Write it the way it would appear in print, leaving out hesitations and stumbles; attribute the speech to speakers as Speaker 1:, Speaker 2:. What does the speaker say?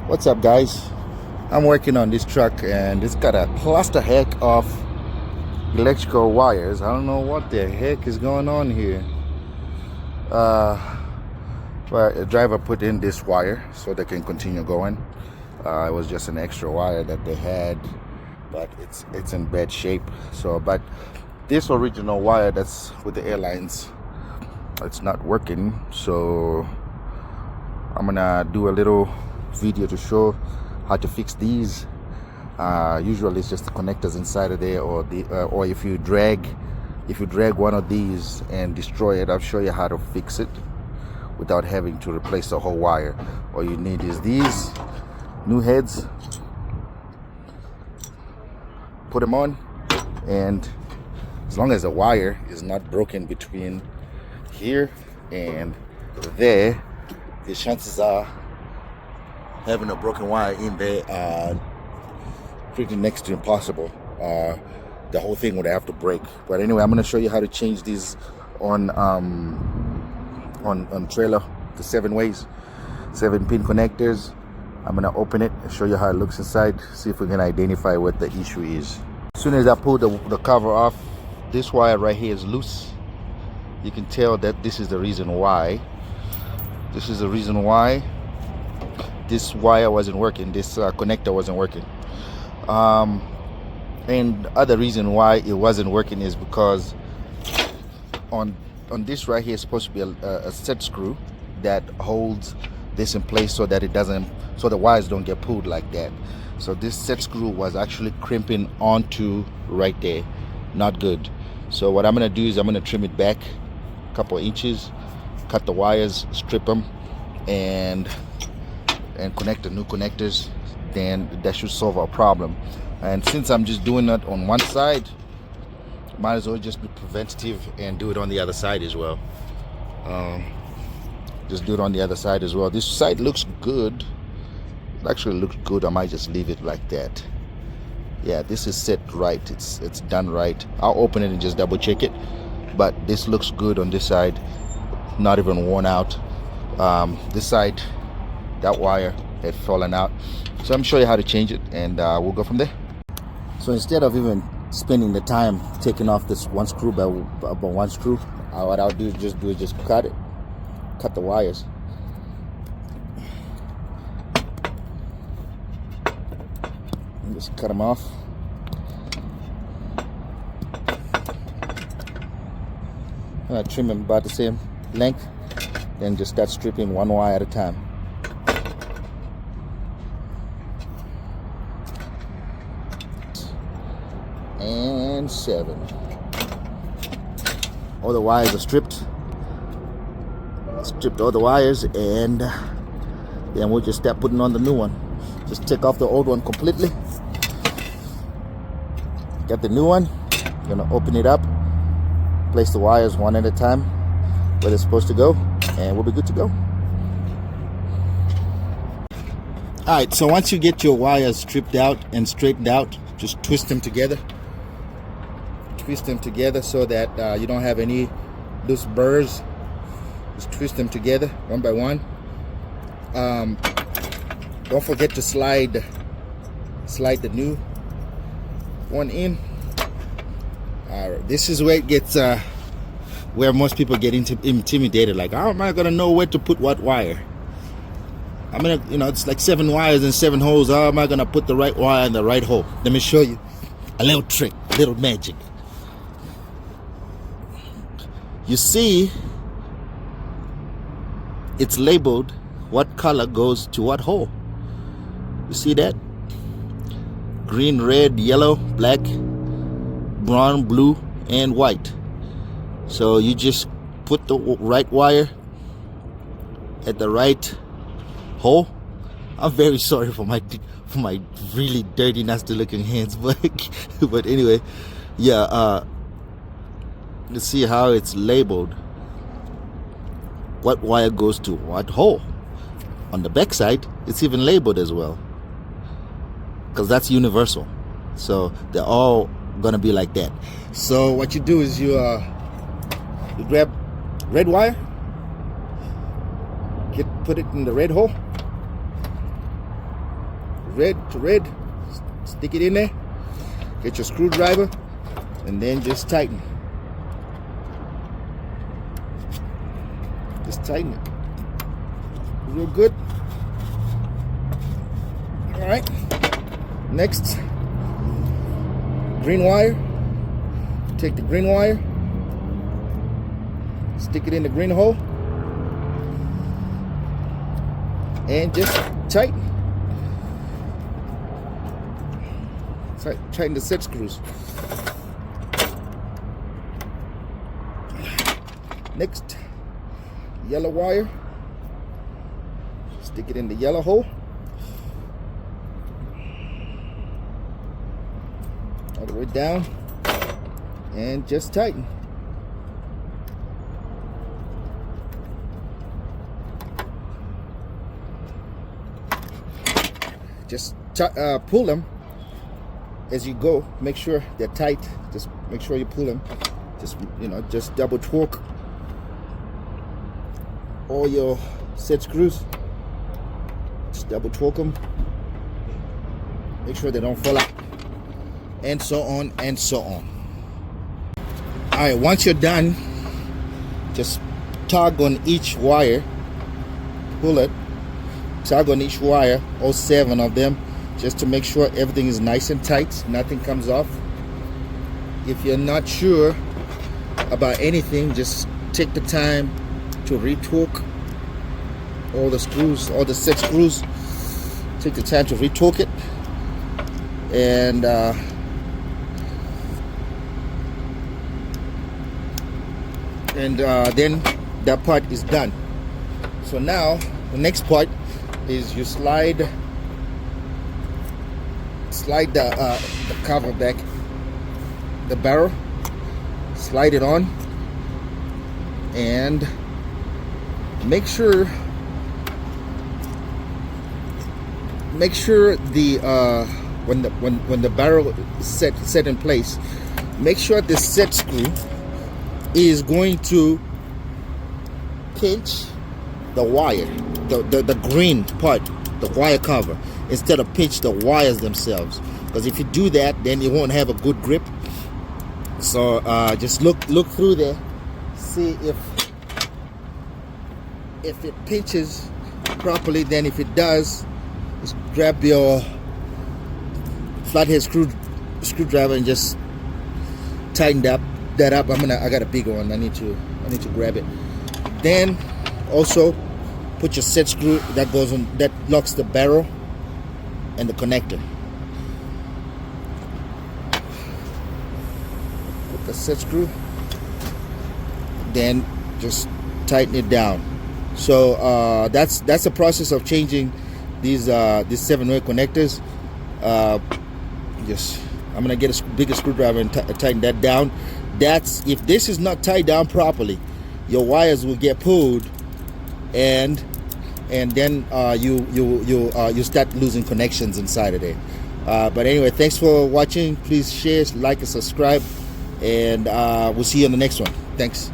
Speaker 1: What's up, guys? I'm working on this truck and it's got a cluster heck of electrical wires. I don't know what the heck is going on here. But a driver put in this wire so they can continue going. It was just an extra wire that they had, but it's in bad shape. So, but this original wire that's with the airlines, it's not working. So I'm gonna do a little video to show how to fix these. Usually it's just the connectors inside of there, or if you drag one of these and destroy it, I'll show you how to fix it without having to replace the whole wire. All you need is these new heads, put them on, and as long as the wire is not broken between here and there, the chances are having a broken wire in there are pretty next to impossible. The whole thing would have to break. But anyway, I'm going to show you how to change these on trailer, the 7-pin connectors. I'm going to open it and show you how it looks inside, see if we can identify what the issue is. As soon as I pull the cover off, this wire right here is loose. You can tell that this is the reason why. This is the reason why this wire wasn't working, this connector wasn't working. And the other reason why it wasn't working is because on this right here is supposed to be a set screw that holds this in place so that so the wires don't get pulled like that. So this set screw was actually crimping onto right there. Not good. So what I'm going to do is I'm going to trim it back a couple of inches, cut the wires, strip them, and connect the new connectors. Then that should solve our problem. And since I'm just doing it on one side, might as well just be preventative and do it on the other side as well. Just do it on the other side as well. This side looks good. It actually looks good. I might just leave it like that. Yeah, this is set right. It's done right. I'll open it and just double check it. But this looks good on this side. Not even worn out. This side, that wire had fallen out. So I'm showing you how to change it, and we'll go from there. So instead of even spending the time taking off this one screw by one screw, what I'll do is just cut the wires. And just cut them off. I'm gonna trim them about the same length, then just start stripping one wire at a time. And 7. All the wires are stripped. Stripped all the wires, and then we'll just start putting on the new one. Just take off the old one completely. Got the new one. Gonna open it up, place the wires one at a time where they're supposed to go, and we'll be good to go. Alright, so once you get your wires stripped out and straightened out, just twist them together. Twist them together so that you don't have any loose burrs. Just twist them together one by one. Don't forget to slide the new one in. This is where it gets where most people get intimidated. Like, how am I gonna know where to put what wire? I'm gonna, it's like 7 wires and 7 holes. How am I gonna put the right wire in the right hole? Let me show you a little trick, a little magic. You see, it's labeled what color goes to what hole. You see that? Green, red, yellow, black, brown, blue, and white. So you just put the right wire at the right hole. I'm very sorry for my really dirty, nasty looking hands, but anyway, yeah. Let's see how it's labeled. What wire goes to what hole? On the back side, it's even labeled as well, because that's universal. So they're all gonna be like that. So what you do is you grab red wire, put it in the red hole, red to red. Stick it in there. Get your screwdriver and then just tighten. Just tighten it. Real good. All right. Next, green wire. Take the green wire, stick it in the green hole, and just tighten. Tighten the set screws. Next, yellow wire. Stick it in the yellow hole. All the way down. And just tighten. Just pull them as you go. Make sure they're tight. Just make sure you pull them. Just double torque all your set screws. Just double torque them. Make sure they don't fall out. And so on and so on. All right, once you're done, just tug on each wire, pull it, tug on each wire, all 7 of them, just to make sure everything is nice and tight, nothing comes off. If you're not sure about anything, just take the time to retorque all the screws, all the set screws. Take the time to retorque it, and then that part is done. So now the next part is you slide the cover back, the barrel, slide it on, and make sure the when the barrel is set in place, make sure the set screw is going to pinch the wire, the green part, the wire cover, instead of pinch the wires themselves. Because if you do that, then you won't have a good grip. So just look through there, see if it pinches properly. Then if it does, just grab your flathead screwdriver and just tighten that up. I got a bigger one. I need to grab it. Then also put your set screw that locks the barrel and the connector. Put the set screw, then just tighten it down. So that's the process of changing these 7-way connectors. I'm gonna get a bigger screwdriver and tighten that down. That's if this is not tied down properly, your wires will get pulled, and then you start losing connections inside of there. But anyway, thanks for watching. Please share, like, and subscribe, and we'll see you on the next one. Thanks.